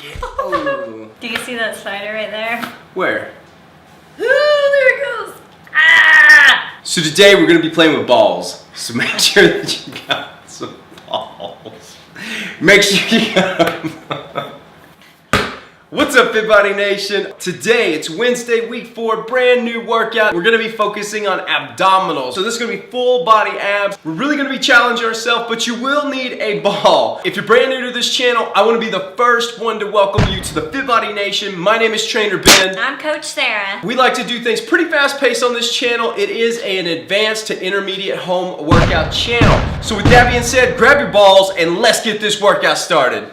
Yeah. Oh. Do you see that spider right there? Where? Ooh, there it goes. Ah! So today we're going to be playing with balls. So make sure that you got some balls. Make sure you got them. What's up, Fitbody Nation? Today, it's Wednesday, week 4, brand new workout. We're gonna be focusing on abdominals. So this is gonna be full body abs. We're really gonna be challenging ourselves, but you will need a ball. If you're brand new to this channel, I wanna be the first one to welcome you to the Fitbody Nation. My name is Trainer Ben. I'm Coach Sarah. We like to do things pretty fast paced on this channel. It is an advanced to intermediate home workout channel. So with that being said, grab your balls and let's get this workout started.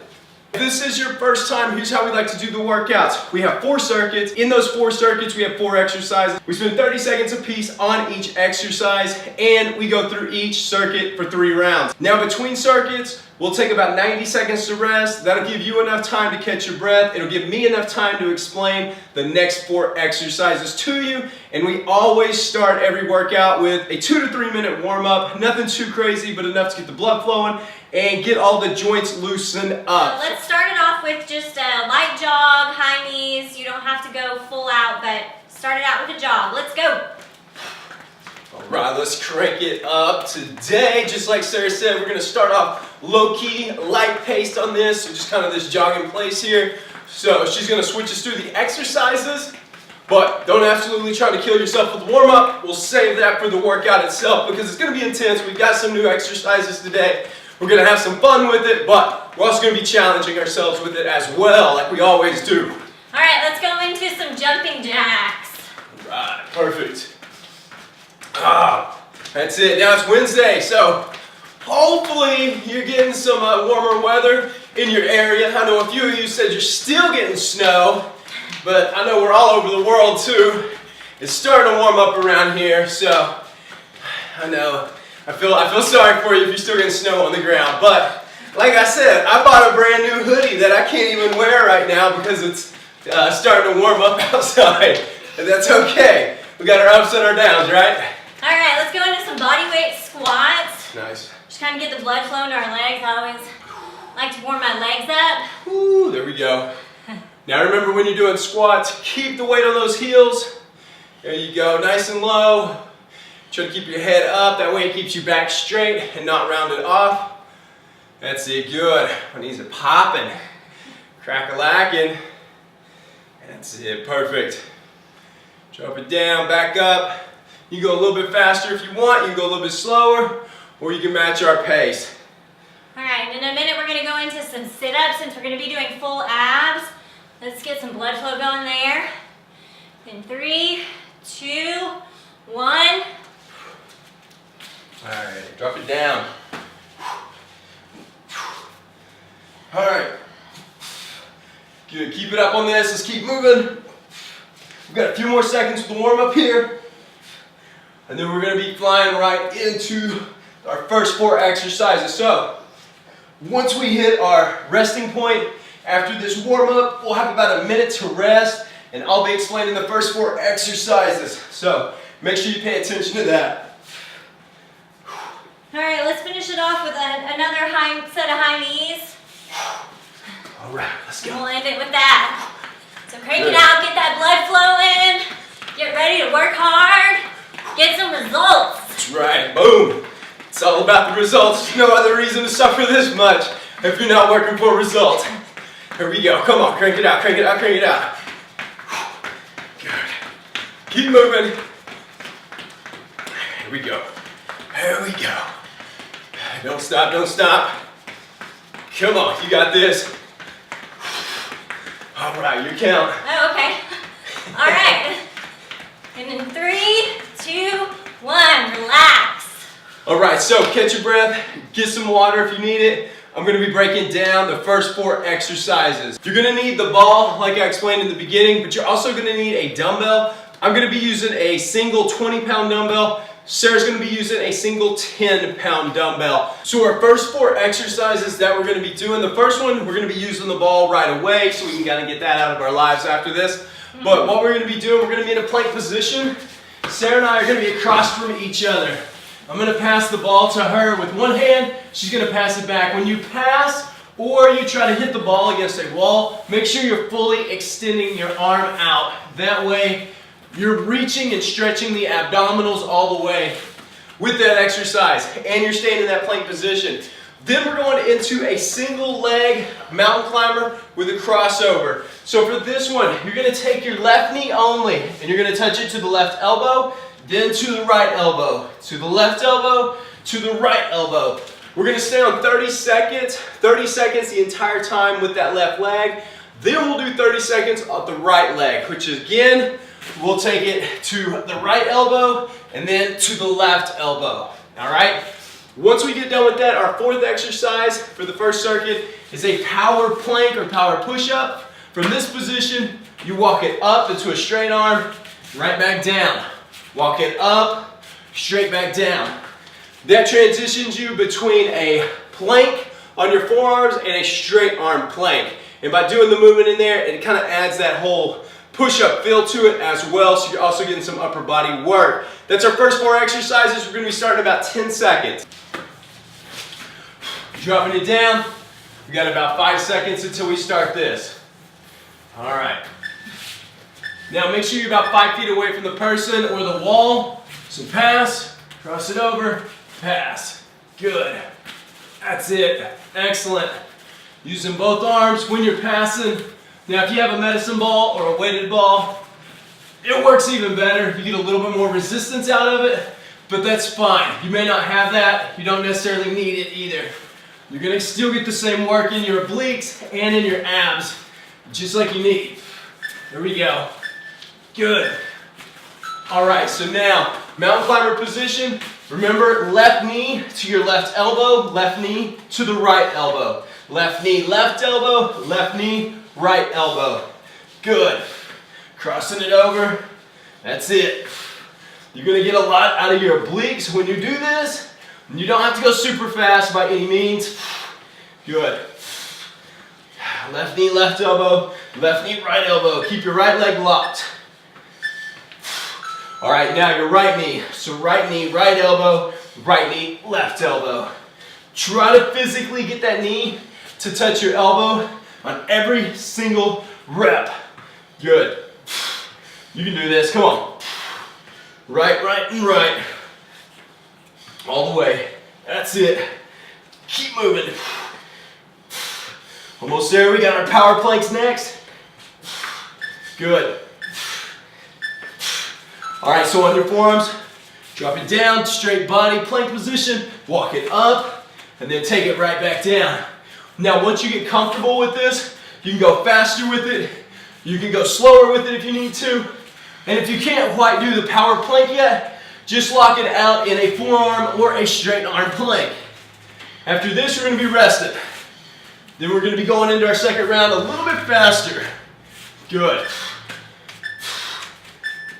If this is your first time, here's how we like to do the workouts. We have 4 circuits. In those 4 circuits, we have 4 exercises. We spend 30 seconds a piece on each exercise, and we go through each circuit for 3 rounds. Now, between circuits, we'll take about 90 seconds to rest. That'll give you enough time to catch your breath. It'll give me enough time to explain the next 4 exercises to you. And we always start every workout with a 2 to 3 minute warm-up. Nothing too crazy, but enough to get the blood flowing and get all the joints loosened up. Let's start it off with just a light jog, high knees. You don't have to go full out, but start it out with a jog. Let's go. All right, let's crank it up today. Just like Sarah said, we're gonna start off low-key, light-paced on this. So just kind of this jog in place here. So she's gonna switch us through the exercises, but don't absolutely try to kill yourself with the warm-up. We'll save that for the workout itself because it's gonna be intense. We've got some new exercises today. We're gonna have some fun with it, but we're also gonna be challenging ourselves with it as well, like we always do. All right, let's go into some jumping jacks. All right, perfect. That's it. Now it's Wednesday, so hopefully you're getting some warmer weather in your area. I know a few of you said you're still getting snow, but I know we're all over the world too. It's starting to warm up around here, so I know. I feel sorry for you if you're still getting snow on the ground, but like I said, I bought a brand new hoodie that I can't even wear right now because it's starting to warm up outside, and that's okay. We got our ups and our downs, right? All right, let's go into some body weight squats. Nice. Just kind of get the blood flowing to our legs. I always like to warm my legs up. Ooh, there we go. Now remember, when you're doing squats, keep the weight on those heels. There you go, nice and low. Try to keep your head up, that way it keeps you back straight and not rounded off. That's it, good. My knees are popping, crack-a-lacking. That's it, perfect. Drop it down, back up. You can go a little bit faster if you want, you can go a little bit slower, or you can match our pace. All right, in a minute we're gonna go into some sit-ups since we're gonna be doing full abs. Let's get some blood flow going there. In 3, 2, 1. All right, drop it down. All right, good, keep it up on this, let's keep moving. We've got a few more seconds for the warm up here. And then we're gonna be flying right into our first 4 exercises. So, once we hit our resting point, after this warm up, we'll have about a minute to rest, and I'll be explaining the first 4 exercises. So, make sure you pay attention to that. All right, let's finish it off with another set of high knees. All right, let's go. And we'll end it with that. So crank it out, get that blood flowing, get ready to work hard, get some results. That's right, boom. It's all about the results. There's no other reason to suffer this much if you're not working for results. Here we go, come on, crank it out, crank it out, crank it out. Good. Keep moving. Here we go. Here we go. Don't stop, don't stop. Come on, you got this. All right, your count. Oh, okay. All right. And in 3, 2, 1, relax. All right, so catch your breath, get some water if you need it. I'm gonna be breaking down the first 4 exercises. You're gonna need the ball, like I explained in the beginning, but you're also gonna need a dumbbell. I'm gonna be using a single 20-pound dumbbell. Sarah's gonna be using a single 10-pound dumbbell. So our first 4 exercises that we're gonna be doing, the first one, we're gonna be using the ball right away so we can kind of get that out of our lives after this. But what we're gonna be doing, we're gonna be in a plank position. Sarah and I are gonna be across from each other. I'm gonna pass the ball to her with one hand, she's gonna pass it back. When you pass, or you try to hit the ball against a wall, make sure you're fully extending your arm out. That way, you're reaching and stretching the abdominals all the way with that exercise, and you're staying in that plank position. Then we're going into a single leg mountain climber with a crossover. So for this one, you're going to take your left knee only, and you're going to touch it to the left elbow, then to the right elbow, to the left elbow, to the right elbow. We're going to stay on 30 seconds the entire time with that left leg. Then we'll do 30 seconds on the right leg, which again, we'll take it to the right elbow and then to the left elbow. All right? Once we get done with that, our fourth exercise for the first circuit is a power plank or power push-up. From this position, you walk it up into a straight arm, right back down. Walk it up, straight back down. That transitions you between a plank on your forearms and a straight arm plank. And by doing the movement in there, it kind of adds that whole push-up feel to it as well, so you're also getting some upper body work. That's our first 4 exercises. We're going to be starting in about 10 seconds. Dropping it down. We got about 5 seconds until we start this. All right. Now make sure you're about 5 feet away from the person or the wall. So pass, cross it over, pass. Good. That's it. Excellent. Using both arms when you're passing. Now if you have a medicine ball or a weighted ball, it works even better. You get a little bit more resistance out of it, but that's fine. You may not have that. You don't necessarily need it either. You're going to still get the same work in your obliques and in your abs, just like you need. There we go. Good. All right, so now, mountain climber position. Remember, left knee to your left elbow, left knee to the right elbow. Left knee, left elbow, left knee, right elbow. Good. Crossing it over. That's it. You're going to get a lot out of your obliques when you do this. You don't have to go super fast by any means. Good. Left knee, left elbow, left knee, right elbow. Keep your right leg locked. All right, now your right knee. So right knee, right elbow, right knee, left elbow. Try to physically get that knee to touch your elbow on every single rep. Good. You can do this. Come on. Right, right, and right. All the way. That's it. Keep moving. Almost there. We got our power planks next. Good. All right, so on your forearms, drop it down, straight body, plank position, walk it up, and then take it right back down. Now, once you get comfortable with this, you can go faster with it. You can go slower with it if you need to. And if you can't quite do the power plank yet, just lock it out in a forearm or a straight arm plank. After this, we're going to be rested. Then we're going to be going into our second round a little bit faster. Good.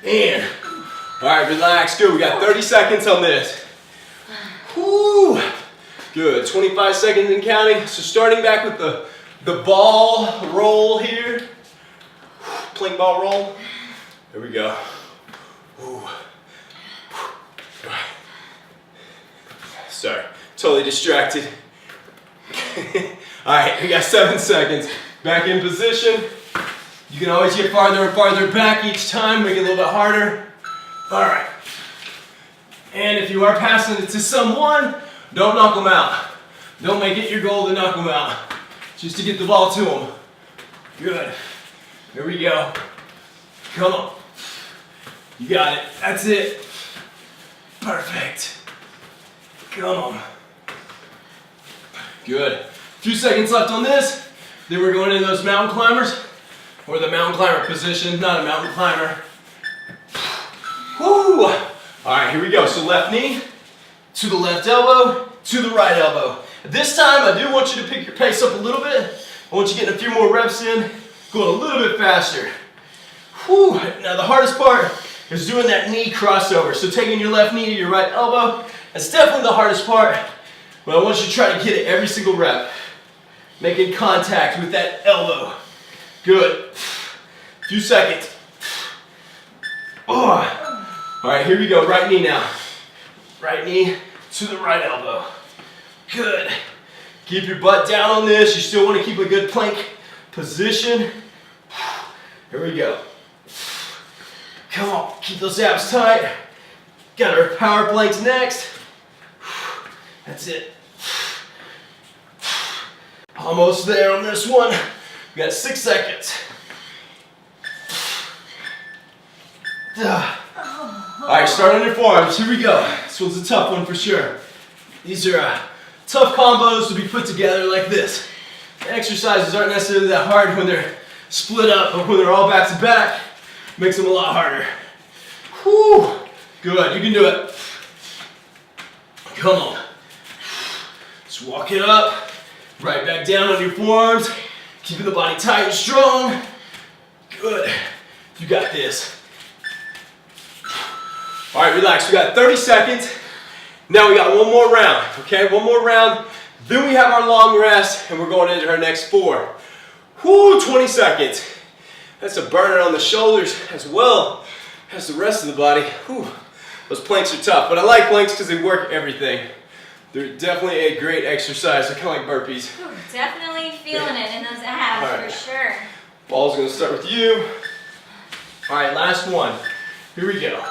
And, all right, relax. Good. We got 30 seconds on this. Woo. Good. 25 seconds and counting. So starting back with the ball roll here. Plank ball roll. There we go. Ooh. Sorry, totally distracted. All right, we got 7 seconds. Back in position. You can always get farther and farther back each time, make it a little bit harder. All right. And if you are passing it to someone, don't knock them out. Don't make it your goal to knock them out. Just to get the ball to them. Good. Here we go. Come on. You got it. That's it. Perfect. Come on. Good. A few seconds left on this. Then we're going into those mountain climbers, or the mountain climber position, not a mountain climber. Woo! All right, here we go. So left knee to the left elbow, to the right elbow. This time, I do want you to pick your pace up a little bit. I want you getting a few more reps in, going a little bit faster. Whew. Now the hardest part is doing that knee crossover. So taking your left knee to your right elbow, that's definitely the hardest part. But I want you to try to get it every single rep. Making contact with that elbow. Good. A few seconds. Oh. All right, here we go. Right knee now. Right knee to the right elbow. Good. Keep your butt down on this. You still want to keep a good plank position. Here we go. Come on, keep those abs tight. Got our power planks next. That's it. Almost there on this one. We got 6 seconds. All right, start on your forearms. Here we go. This one's a tough one for sure. These are tough combos to be put together like this. The exercises aren't necessarily that hard when they're split up, but when they're all back to back, it makes them a lot harder. Whew. Good, you can do it. Come on. Just walk it up. Right back down on your forearms. Keeping the body tight and strong. Good. You got this. All right, relax. We got 30 seconds. Now we got one more round, okay? One more round. Then we have our long rest, and we're going into our next 4. Whoo, 20 seconds. That's a burner on the shoulders as well as the rest of the body. Whew. Those planks are tough, but I like planks because they work everything. They're definitely a great exercise. They're kind of like burpees. Ooh, definitely feeling it in those abs right. for sure. Ball's gonna start with you. All right, last one. Here we go.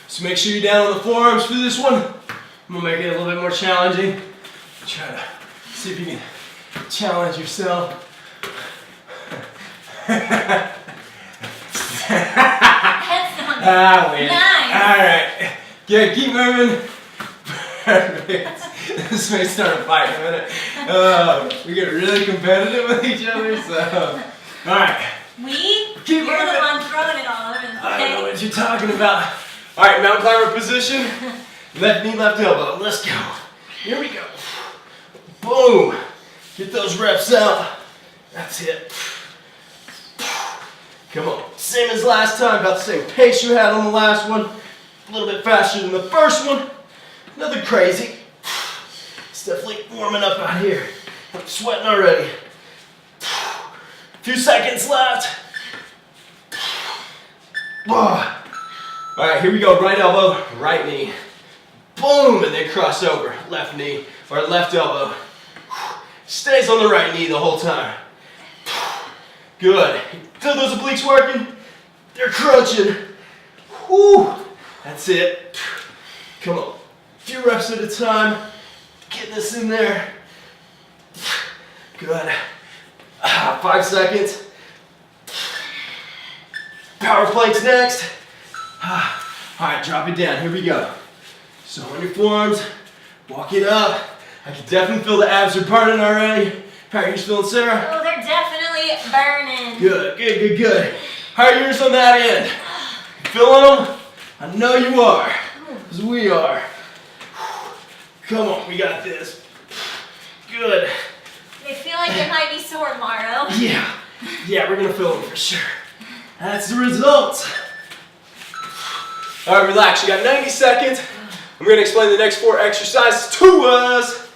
So make sure you're down on the forearms for this one. I'm gonna make it a little bit more challenging. Try to see if you can challenge yourself. Win. Nice. All right. Yeah, keep moving. Perfect. This may start a fight in a minute. We get really competitive with each other, so. All right. You're the one throwing it all over the place. I don't know what you're talking about. All right, mountain climber position. Left knee, left elbow. Let's go. Here we go. Boom. Get those reps out. That's it. Come on. Same as last time. About the same pace you had on the last one. A little bit faster than the first one. Nothing crazy. It's definitely warming up out here. I'm sweating already. A few seconds left. All right, here we go. Right elbow, right knee. Boom, and then cross over. Left knee, or left elbow. Stays on the right knee the whole time. Good. Feel those obliques working? They're crunching. Whew. That's it. Come on. A few reps at a time. Get this in there. Good. 5 seconds. Power planks next. All right, drop it down. Here we go. So on your forearms, walk it up. I can definitely feel the abs are burning already. How are you feeling, Sarah? Oh, they're definitely burning. Good, good, good, good. How are yours on that end? Feeling them? I know you are, because we are. Come on, we got this. Good. They feel like they might be sore tomorrow. Yeah, we're gonna feel them for sure. That's the results. All right, relax. You got 90 seconds. I'm gonna explain the next 4 exercises to us.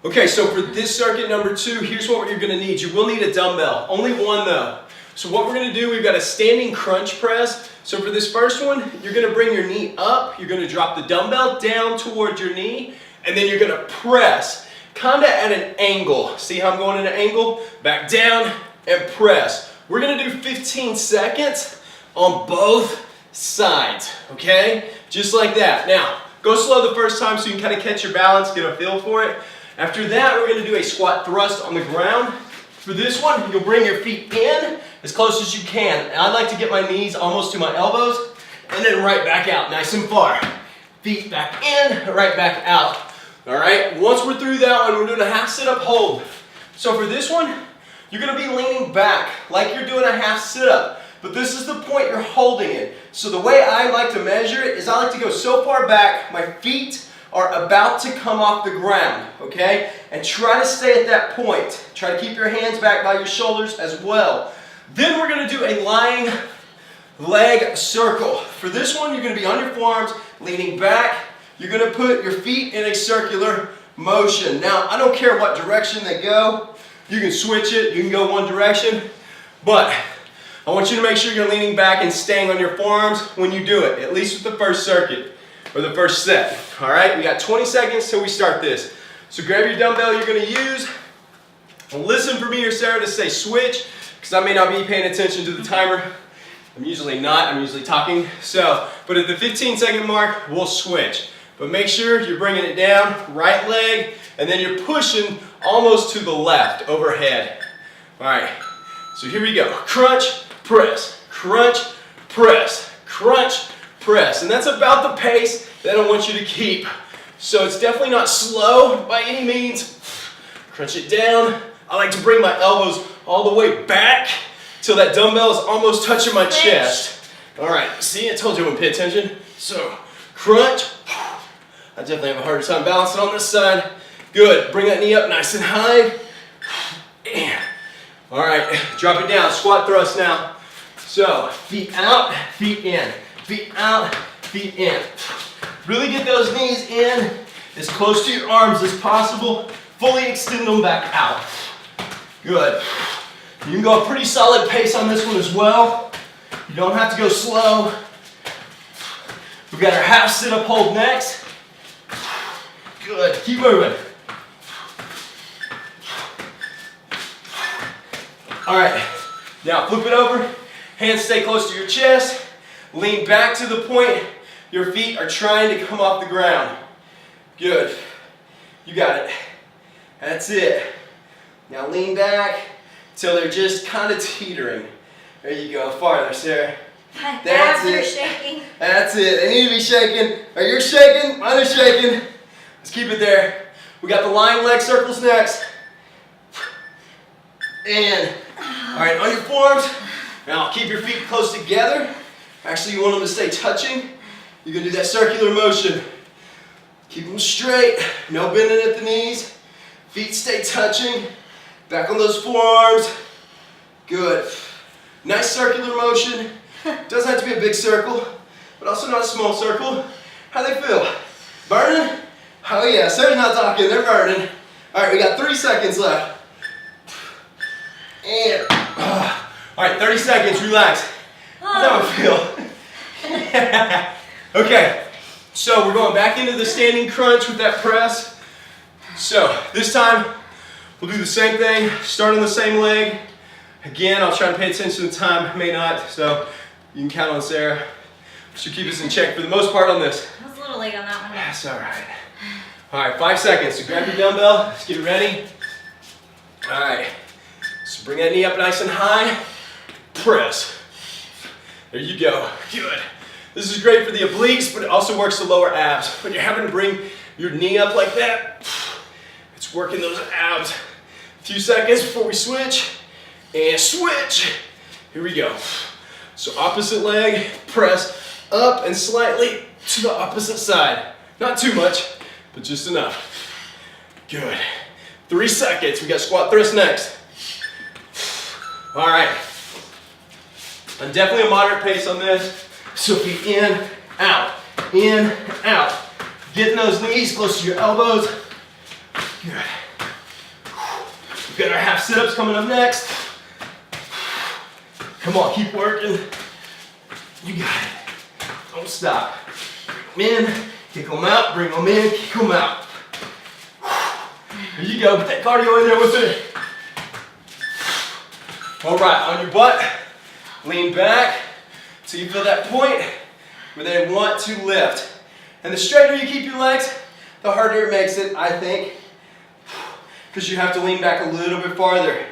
Okay, so for this circuit number 2, here's what you're gonna need. You will need a dumbbell, only one though. So what we're gonna do, we've got a standing crunch press. So for this first one, you're gonna bring your knee up, you're gonna drop the dumbbell down towards your knee, and then you're gonna press, kinda at an angle. See how I'm going at an angle? Back down and press. We're gonna do 15 seconds on both sides, okay? Just like that. Now, go slow the first time so you can kind of catch your balance, get a feel for it. After that, we're gonna do a squat thrust on the ground. For this one, you'll bring your feet in as close as you can. And I like to get my knees almost to my elbows and then right back out, nice and far. Feet back in, right back out. All right, once we're through that one, we're doing a half sit-up hold. So for this one, you're gonna be leaning back like you're doing a half sit-up. But this is the point you're holding it. So the way I like to measure it is I like to go so far back, my feet are about to come off the ground, okay? And try to stay at that point. Try to keep your hands back by your shoulders as well. Then we're gonna do a lying leg circle. For this one, you're gonna be on your forearms, leaning back. You're gonna put your feet in a circular motion. Now, I don't care what direction they go. You can switch it, you can go one direction, but I want you to make sure you're leaning back and staying on your forearms when you do it, at least with the first circuit or the first set. All right, we got 20 seconds till we start this. So grab your dumbbell you're gonna use. And listen for me or Sarah to say switch, because I may not be paying attention to the timer. I'm usually not, I'm usually talking. So, but at the 15-second mark, we'll switch. But make sure you're bringing it down, right leg, and then you're pushing almost to the left, overhead. All right, so here we go. Crunch, press, crunch, press, crunch, press. And that's about the pace that I want you to keep. So it's definitely not slow by any means. Crunch it down. I like to bring my elbows all the way back till that dumbbell is almost touching my chest. All right, see, I told you I wouldn't pay attention. So, crunch. I definitely have a harder time balancing on this side. Good, bring that knee up nice and high. All right, drop it down, squat thrust now. So, feet out, feet in. Feet out, feet in. Really get those knees in as close to your arms as possible. Fully extend them back out. Good. You can go a pretty solid pace on this one as well. You don't have to go slow. We've got our half sit-up hold next. Good. Keep moving. All right. Now flip it over. Hands stay close to your chest. Lean back to the point your feet are trying to come off the ground. Good. You got it. That's it. Now lean back till they're just kind of teetering. There you go. Farther, Sarah. That's it. Shaking. That's it. They need to be shaking. You're shaking. Mine are shaking. Let's keep it there. We got the lying leg circles next. And, all right, on your forearms. Now keep your feet close together. Actually, you want them to stay touching. You're going to do that circular motion. Keep them straight. No bending at the knees. Feet stay touching. Back on those forearms. Good. Nice circular motion. Doesn't have to be a big circle, but also not a small circle. How they feel? Burning? Oh yeah, Sarah's not talking, they're burning. All right, we got 3 seconds left. And, all right, 30 seconds, relax. How's that one feel? Okay, so we're going back into the standing crunch with that press. So this time, we'll do the same thing, start on the same leg. Again, I'll try to pay attention to the time, may not, so you can count on Sarah. She'll keep us in check for the most part on this. I was a little late on that one. That's all right. All right, 5 seconds. So grab your dumbbell, let's get ready. All right, so bring that knee up nice and high. Press. There you go, good. This is great for the obliques, but it also works the lower abs. When you're having to bring your knee up like that, it's working those abs. A few seconds before we switch. And switch. Here we go. So opposite leg, press up and slightly to the opposite side. Not too much, but just enough. Good. 3 seconds. We got squat thrust next. All right. I'm definitely a moderate pace on this. So feet in, out, Getting those knees close to your elbows. Good. We've got our half sit-ups coming up next. Come on, keep working. You got it. Don't stop. Bring them in, kick them out, bring them in, kick them out. There you go, put that cardio in there with it. All right, on your butt, lean back till you feel that point where they want to lift. And the straighter you keep your legs, the harder it makes it, I think, because you have to lean back a little bit farther.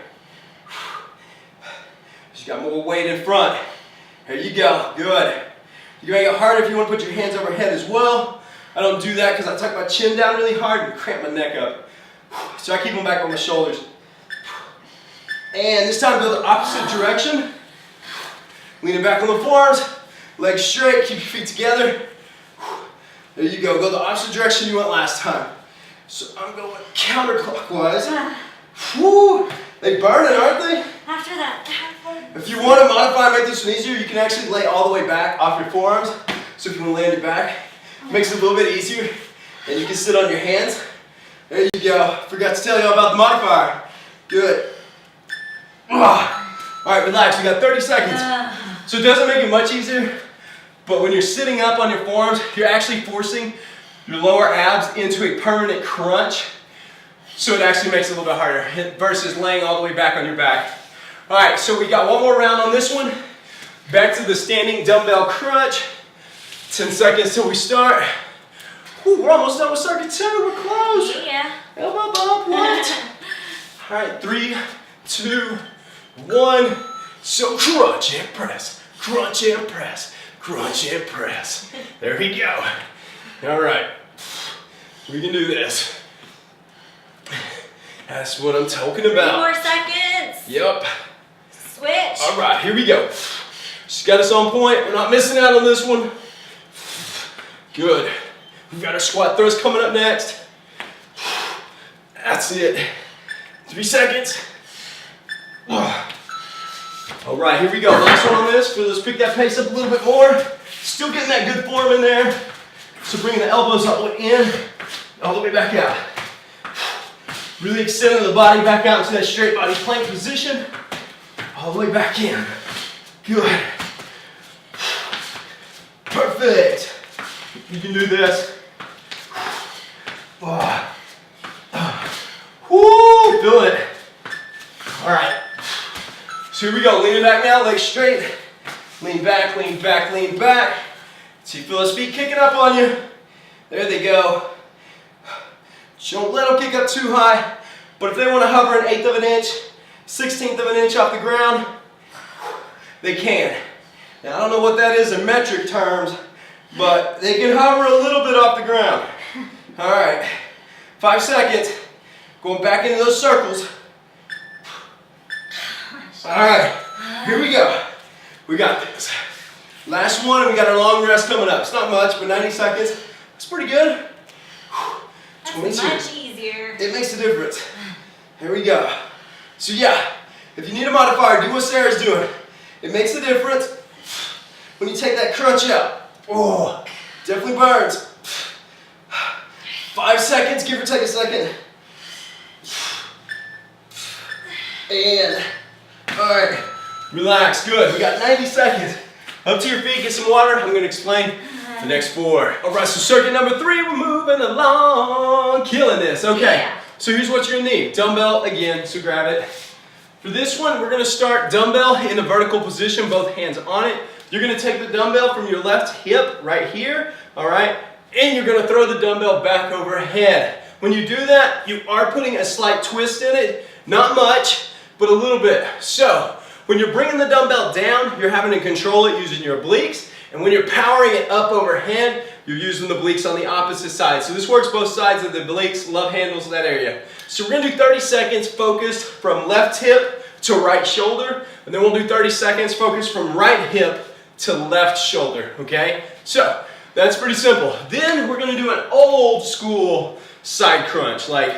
You got more weight in front. There you go, good. You're gonna get harder if you want to put your hands overhead as well. I don't do that because I tuck my chin down really hard and cramp my neck up. So I keep them back on my shoulders. And this time go the opposite direction. Leaning back on the forearms, legs straight, keep your feet together. There you go, go the opposite direction you went last time. So I'm going counterclockwise. Woo! They burning, aren't they? After that. If you want to modify and make this one easier, you can actually lay all the way back off your forearms. So if you want to lay on your back, it makes it a little bit easier. And you can sit on your hands. There you go. Forgot to tell you all about the modifier. Good. All right, relax. We got 30 seconds. So it doesn't make it much easier, but when you're sitting up on your forearms, you're actually forcing your lower abs into a permanent crunch. So it actually makes it a little bit harder versus laying all the way back on your back. All right, so we got one more round on this one. Back to the standing dumbbell crunch. 10 seconds till we start. Whew, we're almost done with circuit 2. We're close. Yeah. Elbow bump, what? All right, 3, 2, 1. So crunch and press, crunch and press, crunch and press. There we go. All right, we can do this. That's what I'm talking 3 about. more seconds. Yep. Switch. All right, here we go. She's got us on point. We're not missing out on this one. Good. We've got our squat thrust coming up next. That's it. 3 seconds. All right, here we go. Last one on this. Let's pick that pace up a little bit more. Still getting that good form in there. So bringing the elbows all the way in, all the way back out. Really extending the body back out into that straight body plank position. All the way back in. Good. Perfect. You can do this. Woo, feel it. All right. So here we go. Leaning back now, legs straight. Lean back, lean back, lean back. So you feel those feet kicking up on you. There they go. Don't let them kick up too high. But if they want to hover an 1/8 of an inch, 1/16 of an inch off the ground, they can. Now I don't know what that is in metric terms, but they can hover a little bit off the ground. All right, 5 seconds. Going back into those circles. All right, here we go. We got this. Last one, and we got our long rest coming up. It's not much, but 90 seconds. That's pretty good. 22. That's much easier. It makes a difference. Here we go. So yeah, if you need a modifier, do what Sarah's doing. It makes a difference when you take that crunch out. Oh, definitely burns. 5 seconds, give or take a second. And, all right, relax, good. We got 90 seconds. Up to your feet, get some water. I'm gonna explain the next 4. All right, so circuit number 3, we're moving along. Killing this, okay. Yeah. So here's what you're gonna need. Dumbbell again, so grab it. For this one, we're gonna start dumbbell in a vertical position, both hands on it. You're gonna take the dumbbell from your left hip right here, all right? And you're gonna throw the dumbbell back overhead. When you do that, you are putting a slight twist in it. Not much, but a little bit. So, when you're bringing the dumbbell down, you're having to control it using your obliques. And when you're powering it up overhead, you're using the obliques on the opposite side. So this works both sides of the obliques, love handles that area. So we're gonna do 30 seconds focused from left hip to right shoulder. And then we'll do 30 seconds focused from right hip to left shoulder, okay? So that's pretty simple. Then we're gonna do an old school side crunch, like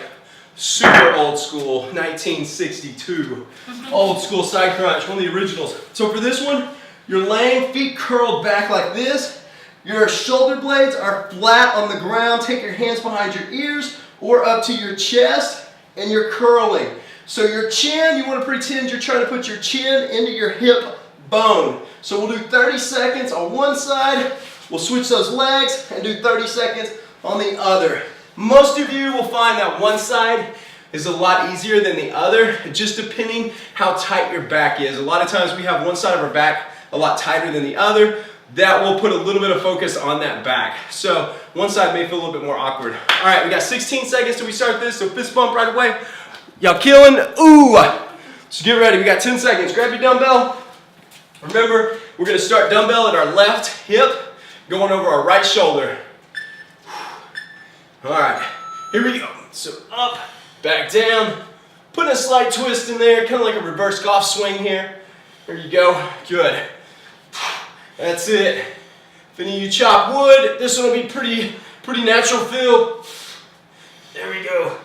super old school, 1962. Old school side crunch, one of the originals. So for this one, you're laying feet curled back like this. Your shoulder blades are flat on the ground. Take your hands behind your ears or up to your chest, and you're curling. So your chin, you want to pretend you're trying to put your chin into your hip bone. So we'll do 30 seconds on one side. We'll switch those legs and do 30 seconds on the other. Most of you will find that one side is a lot easier than the other, just depending how tight your back is. A lot of times we have one side of our back a lot tighter than the other. That will put a little bit of focus on that back. So one side may feel a little bit more awkward. All right, we got 16 seconds till we start this, so fist bump right away. Y'all killing? Ooh! So get ready, we got 10 seconds. Grab your dumbbell. Remember, we're gonna start dumbbell at our left hip, going over our right shoulder. All right, here we go. So up, back down, putting a slight twist in there, kind of like a reverse golf swing here. There you go, good. That's it. If any of you chop wood, this one will be pretty natural feel. There we go.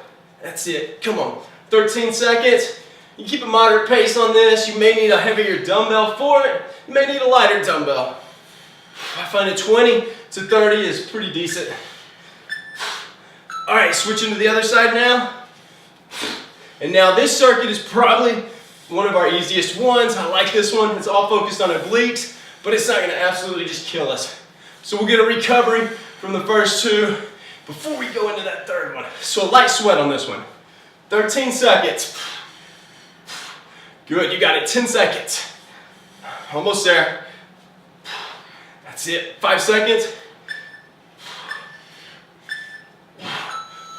That's it, come on. 13 seconds. You keep a moderate pace on this. You may need a heavier dumbbell for it. You may need a lighter dumbbell. I find a 20 to 30 is pretty decent. All right, switching to the other side now. And now this circuit is probably one of our easiest ones. I like this one. It's all focused on obliques, but it's not gonna absolutely just kill us. So we'll get a recovery from the first 2 before we go into that third one. So a light sweat on this one. 13 seconds. Good, you got it, 10 seconds. Almost there. That's it, 5 seconds.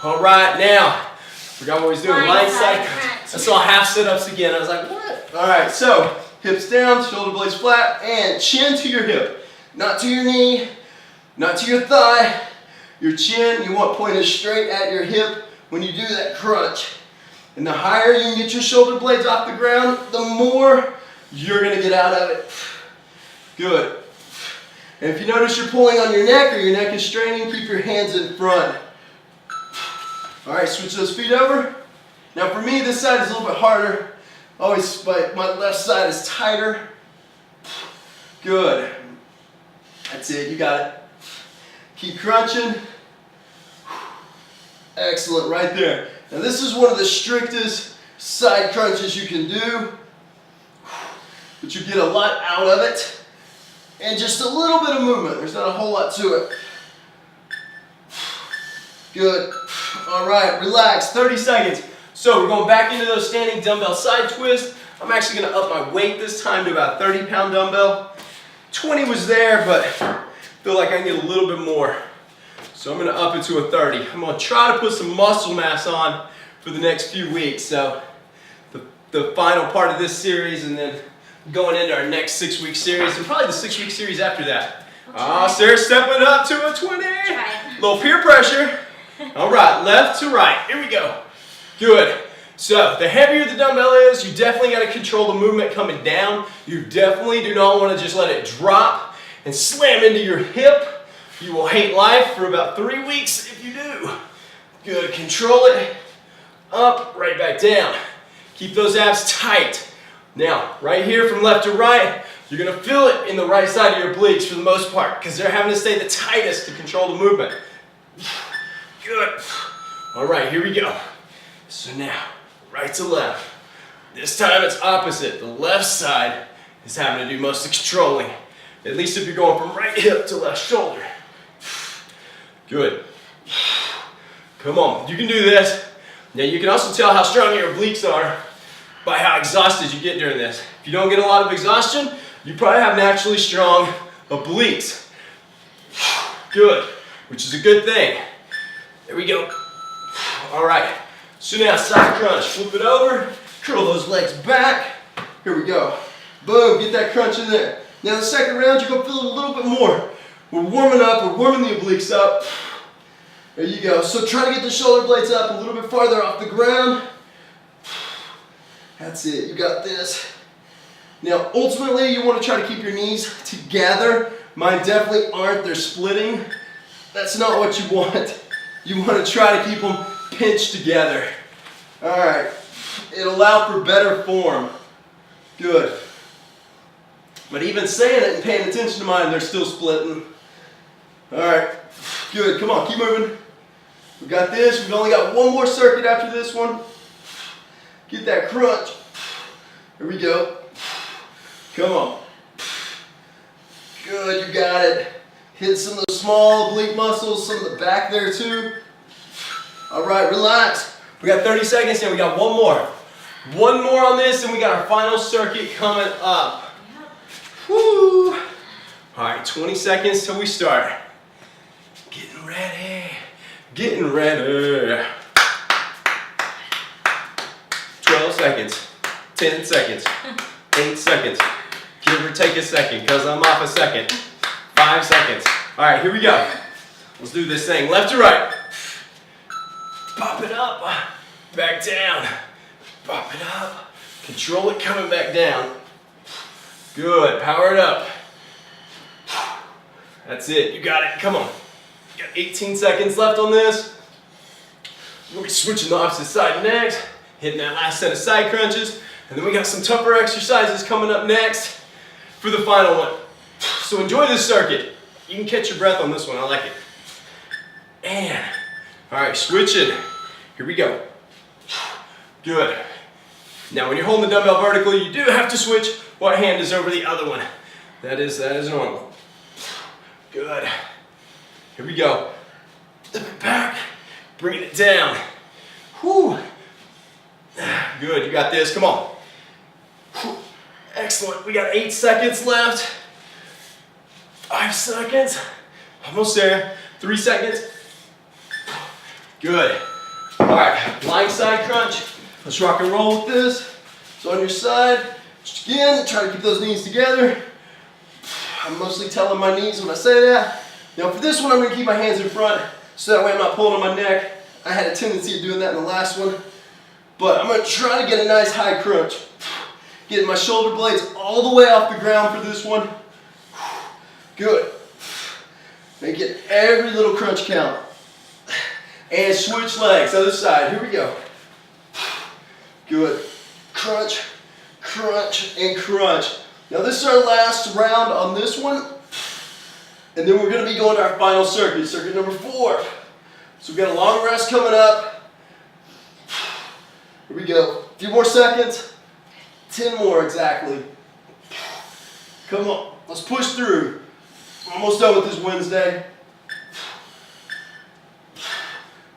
All right, now, forgot what we was doing, line side crunch. I saw half sit-ups again, I was like, what? All right, so, hips down, shoulder blades flat, and chin to your hip. Not to your knee, not to your thigh. Your chin, you want pointed straight at your hip when you do that crunch. And the higher you can get your shoulder blades off the ground, the more you're gonna get out of it. Good. And if you notice you're pulling on your neck or your neck is straining, keep your hands in front. All right, switch those feet over. Now for me, this side is a little bit harder. Always, my left side is tighter. Good. That's it, you got it. Keep crunching. Excellent, right there. Now this is one of the strictest side crunches you can do, but you get a lot out of it, and just a little bit of movement. There's not a whole lot to it. Good. All right, relax, 30 seconds. So we're going back into those standing dumbbell side twists. I'm actually gonna up my weight this time to about 30-pound dumbbell. 20 was there, but I feel like I can get a little bit more. So I'm gonna up it to a 30. I'm gonna try to put some muscle mass on for the next few weeks. So the final part of this series, and then going into our next 6-week series, and probably the 6-week series after that. Sarah's stepping up to a 20. Little peer pressure. All right, left to right. Here we go. Good. So the heavier the dumbbell is, you definitely got to control the movement coming down. You definitely do not want to just let it drop and slam into your hip. You will hate life for about 3 weeks if you do. Good, control it. Up, right back down. Keep those abs tight. Now, right here from left to right, you're gonna feel it in the right side of your obliques for the most part, because they're having to stay the tightest to control the movement. Good. All right, here we go. So now, right to left. This time it's opposite. The left side is having to do most of the controlling. At least if you're going from right hip to left shoulder. Good. Come on, you can do this. Now you can also tell how strong your obliques are by how exhausted you get during this. If you don't get a lot of exhaustion, you probably have naturally strong obliques. Good, which is a good thing. There we go. All right, so now side crunch. Flip it over, curl those legs back. Here we go. Boom, get that crunch in there. Now the second round, you're gonna feel it a little bit more. We're warming up, we're warming the obliques up. There you go. So try to get the shoulder blades up a little bit farther off the ground. That's it, you got this. Now ultimately you want to try to keep your knees together. Mine definitely aren't, they're splitting. That's not what you want. You want to try to keep them pinched together. All right, it'll allow for better form. Good. But even saying it and paying attention to mine, they're still splitting. All right, good, come on, keep moving. We got this, we've only got one more circuit after this one. Get that crunch. Here we go. Come on. Good, you got it. Hit some of those small oblique muscles, some of the back there too. All right, relax. We got 30 seconds and we got one more. One more on this and we got our final circuit coming up. Woo! All right, 20 seconds till we start. Getting ready. Getting ready. 12 seconds. 10 seconds. 8 seconds. Give or take a second, because I'm off a second. 5 seconds. All right, here we go. Let's do this thing. Left to right. Pop it up. Back down. Pop it up. Control it coming back down. Good. Power it up. That's it. You got it. Come on. You got 18 seconds left on this. We'll be switching the opposite side next. Hitting that last set of side crunches. And then we got some tougher exercises coming up next for the final one. So enjoy this circuit. You can catch your breath on this one. I like it. And, all right, switch it. Here we go. Good. Now when you're holding the dumbbell vertically, you do have to switch what hand is over the other one. That is normal. Good. Here we go. Lift it back, bringing it down. Whew. Good, you got this, come on. Excellent, we got 8 seconds left. 5 seconds, almost there. 3 seconds. Good. All right, blind side crunch. Let's rock and roll with this. So on your side, just again, try to keep those knees together. I'm mostly telling my knees when I say that. Now for this one, I'm gonna keep my hands in front so that way I'm not pulling on my neck. I had a tendency of doing that in the last one. But I'm gonna try to get a nice high crunch. Getting my shoulder blades all the way off the ground for this one. Good. Making every little crunch count. And switch legs, other side, here we go. Good. Crunch, crunch, and crunch. Now this is our last round on this one. And then we're gonna be going to our final circuit, circuit number 4. So we've got a long rest coming up. Here we go. A few more seconds. 10 more exactly. Come on, let's push through. Almost done with this Wednesday.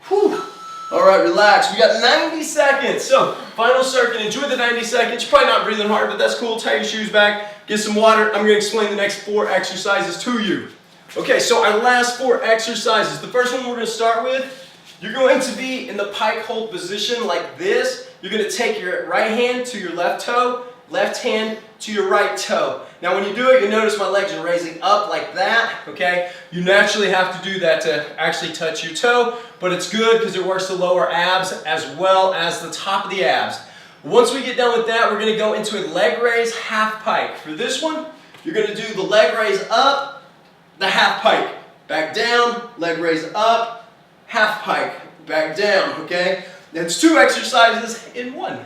Whew. All right, relax. We got 90 seconds. So, final circuit. Enjoy the 90 seconds. You're probably not breathing hard, but that's cool. Tie your shoes back. Get some water. I'm going to explain the next 4 exercises to you. Okay, so our last 4 exercises. The first one we're going to start with, you're going to be in the pike hold position like this. You're going to take your right hand to your left toe, left hand to your right toe. Now when you do it, you notice my legs are raising up like that, okay? You naturally have to do that to actually touch your toe, but it's good because it works the lower abs as well as the top of the abs. Once we get done with that, we're going to go into a leg raise half pike. For this one, you're going to do the leg raise up, the half pike, back down, leg raise up, half pike, back down, okay? That's 2 exercises in one.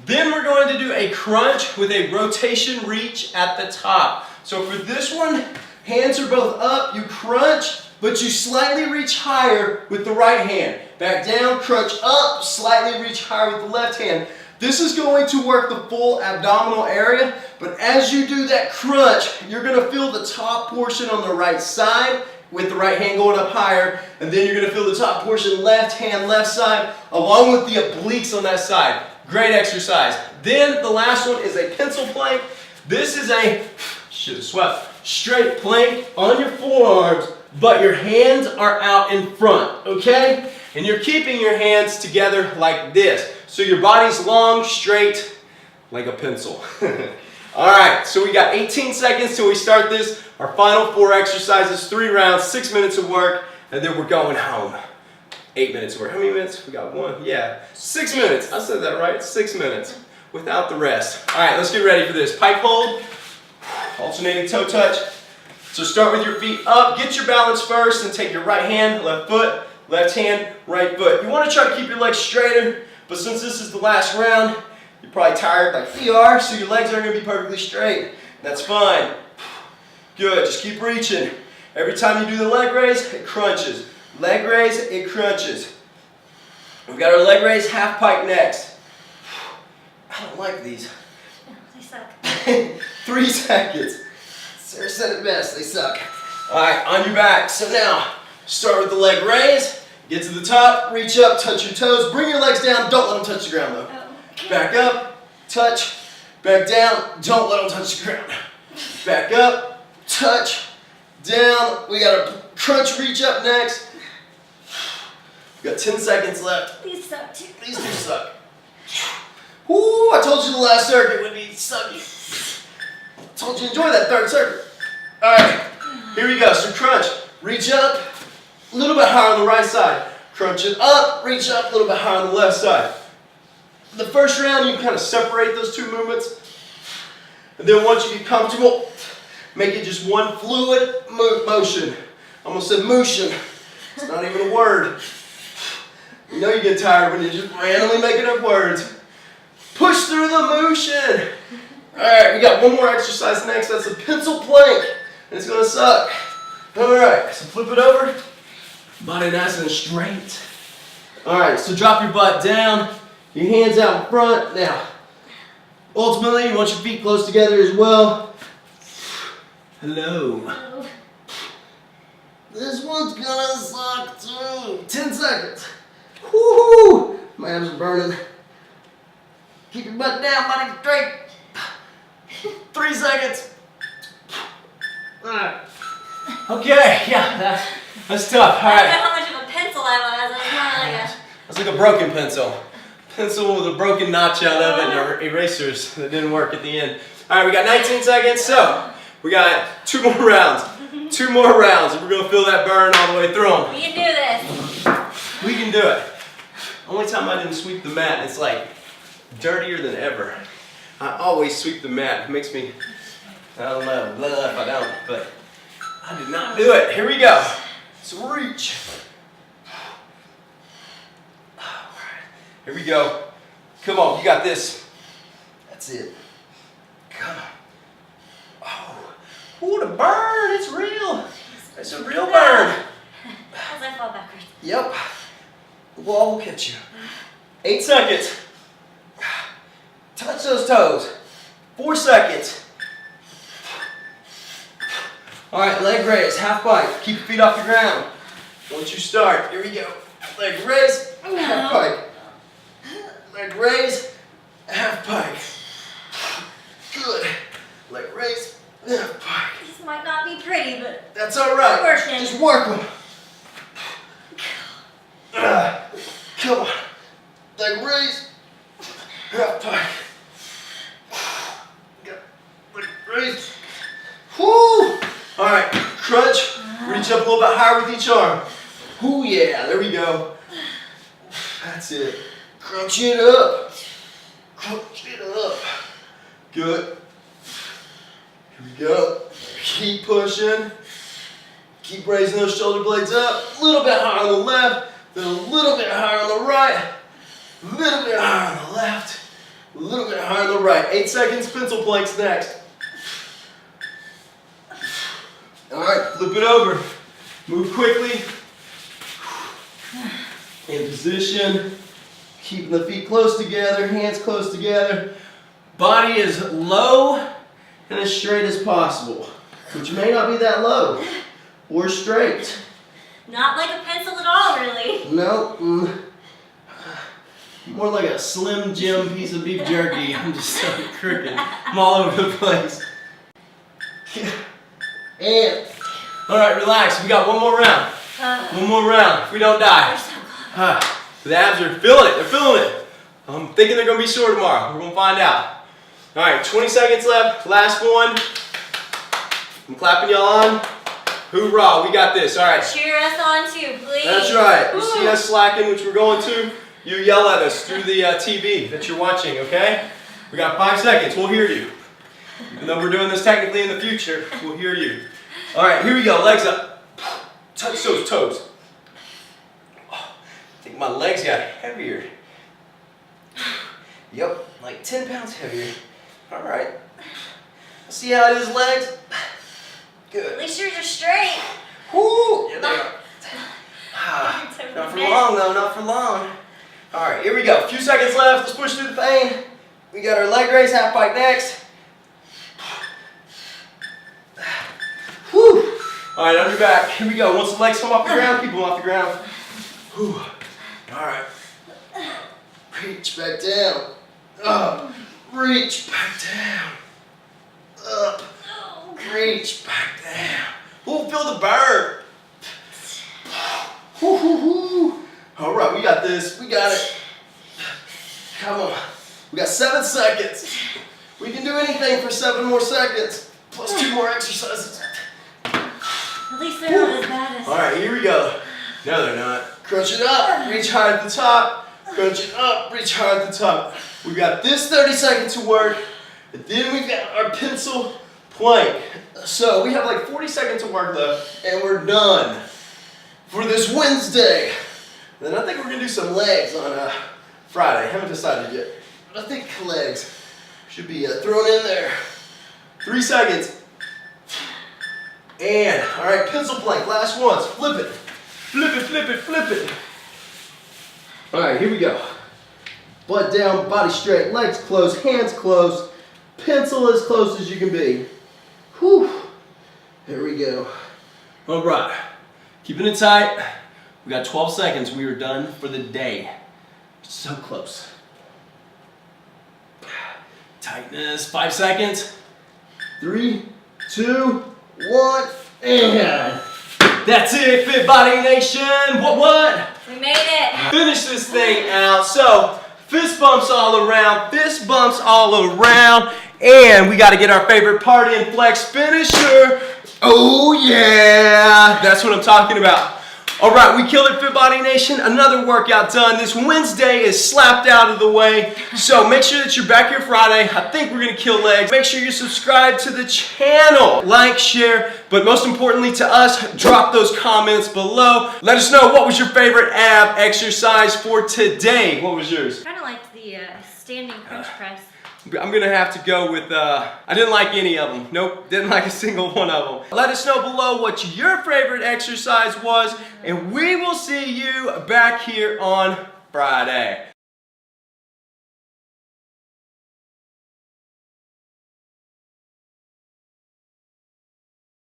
Then we're going to do a crunch with a rotation reach at the top. So for this one, hands are both up, you crunch, but you slightly reach higher with the right hand. Back down, crunch up, slightly reach higher with the left hand. This is going to work the full abdominal area, but as you do that crunch, you're going to feel the top portion on the right side with the right hand going up higher, and then you're going to feel the top portion left hand, left side, along with the obliques on that side. Great exercise. Then the last one is a pencil plank. This is a, should have swept, straight plank on your forearms, but your hands are out in front, okay? And you're keeping your hands together like this. So your body's long, straight, like a pencil. All right, so we got 18 seconds till we start this. Our final 4 exercises, 3 rounds, 6 minutes of work, and then we're going home. 8 minutes of work. How many minutes? We got 1. Yeah, 6 minutes. I said that right. 6 minutes without the rest. All right, let's get ready for this. Pike hold, alternating toe touch. So start with your feet up. Get your balance first and take your right hand, left foot, left hand, right foot. You want to try to keep your legs straighter, but since this is the last round, you're probably tired like we are, so your legs aren't going to be perfectly straight. That's fine. Good, just keep reaching. Every time you do the leg raise, it crunches. Leg raise, it crunches. We've got our leg raise half pike next. I don't like these. No, they suck. 3 seconds. Sarah said it best, they suck. All right, on your back. So now, start with the leg raise. Get to the top, reach up, touch your toes. Bring your legs down, don't let them touch the ground though. Oh, okay. Back up, touch, back down, don't let them touch the ground. Back up, touch, down. We got a crunch reach up next. We got 10 seconds left. These suck too. These do suck. Woo, I told you the last circuit would be sucky. I told you to enjoy that 3rd circuit. All right, here we go. So crunch, reach up, a little bit higher on the right side. Crunch it up, reach up, a little bit higher on the left side. The first round, you can kind of separate those 2 movements. And then once you get comfortable, make it just one fluid motion. I almost said motion. It's not even a word. You know you get tired when you just randomly making up words. Push through the motion. All right, we got 1 more exercise next. That's a pencil plank, and it's gonna suck. All right, so flip it over. Body nice and straight. All right, so drop your butt down. Your hands out in front. Now, ultimately, you want your feet close together as well. Hello. Oh. This one's gonna suck too. 10 seconds. Woo-hoo! My abs are burning. Keep your butt down, body straight. 3 seconds. Okay, yeah, that's tough. All I right. don't know how much of a pencil I was. I was more like a... It's like a broken pencil. Pencil with a broken notch out of it and erasers that didn't work at the end. All right, we got 19 seconds, so we got 2 more rounds. 2 more rounds, and we're gonna feel that burn all the way through them. We can do this. We can do it. Only time I didn't sweep the mat, it's like dirtier than ever. I always sweep the mat. It makes me, I don't know, blah, if I don't, but I did not do it. Here we go. So reach. Here we go. Come on, you got this. That's it. Come on. Oh, ooh, the burn, it's real. It's a real burn. As I fall backwards. Yep. The wall will catch you. 8 seconds. Touch those toes. 4 seconds. All right, leg raise, half pike. Keep your feet off the ground. Once you start, here we go. Leg raise, half pike. Leg raise, half pike. Good. Leg raise, half pike. This might not be pretty, but that's all right. working. Just work them. Come on. Leg raise, half pike. Leg raise. Woo! All right, crunch. Reach up a little bit higher with each arm. Ooh, yeah, there we go. That's it. Crunch it up. Crunch it up. Good. Here we go. Keep pushing. Keep raising those shoulder blades up. A little bit higher on the left, then a little bit higher on the right. A little bit higher on the left. A little bit higher on the right. 8 seconds, pencil planks next. All right, flip it over. Move quickly. In position. Keeping the feet close together, hands close together. Body as low and as straight as possible, which may not be that low or straight. not like a pencil at all, really. No. More like a Slim Jim piece of beef jerky. I'm just so crooked. I'm all over the place. And, all right, relax. We got one more round. One more round. If we don't die. The abs are feeling it. They're feeling it. I'm thinking they're going to be sore tomorrow. We're going to find out. All right, 20 seconds left. Last one. I'm clapping y'all on. Hoorah, we got this. All right. Cheer us on too, please. That's right. You see us slacking, which we're going to, you yell at us through the TV that you're watching, okay? We got 5 seconds. We'll hear you. Even though we're doing this technically in the future, we'll hear you. All right, here we go. Legs up. Touch those toes. Oh, I think my legs got heavier. Yep, like 10 pounds heavier. All right. See how it is, legs? Good. At least yours are straight. Woo! Yeah, they are. Not for long, though. Not for long. All right, here we go. A few seconds left. Let's push through the pain. We got our leg raise, half pike next. Whew. All right, on your back. Here we go. Once the legs come off the ground, keep them off the ground. Whew. All right. Reach back down. Up. Reach back down. Up. Reach back down. Ooh, feel the burn. Whoo, whoo, whoo. All right, we got this. We got it. Come on. We got 7 seconds. We can do anything for 7 more seconds. Plus 2 more exercises. At least they're not as bad as... All right, here we go. No, they're not. Crunch it up. Reach high at the top. Crunch it up. Reach high at the top. We got this 30 seconds to work. And then we got our pencil plank. So we have like 40 seconds of work left, and we're done for this Wednesday. Then I think we're gonna do some legs on Friday. I haven't decided yet, but I think legs should be thrown in there. 3 seconds. And all right, pencil plank. Last ones. Flip it, flip it, flip it, flip it. All right, here we go. Butt down, body straight, legs closed, hands closed, pencil as close as you can be. Whew. Here we go. All right. Keeping it tight. We got 12 seconds. We are done for the day. So close. tightness. 5 seconds. 3, 2, 1, and that's it, Fitbody Nation. What? We made it. Finish this thing out. So, fist bumps all around, fist bumps all around, and we got to get our favorite part in, flex finisher. Oh yeah, that's what I'm talking about. All right, we killed it, Fitbody Nation. Another workout done. This Wednesday is slapped out of the way. So make sure that you're back here Friday. I think we're gonna kill legs. Make sure you're subscribed to the channel. Like, share, but most importantly to us, drop those comments below. Let us know what was your favorite ab exercise for today. What was yours? Kind of liked the standing crunch press. I'm gonna have to go with, I didn't like any of them. Nope, didn't like a single one of them. Let us know below what your favorite exercise was, and we will see you back here on Friday.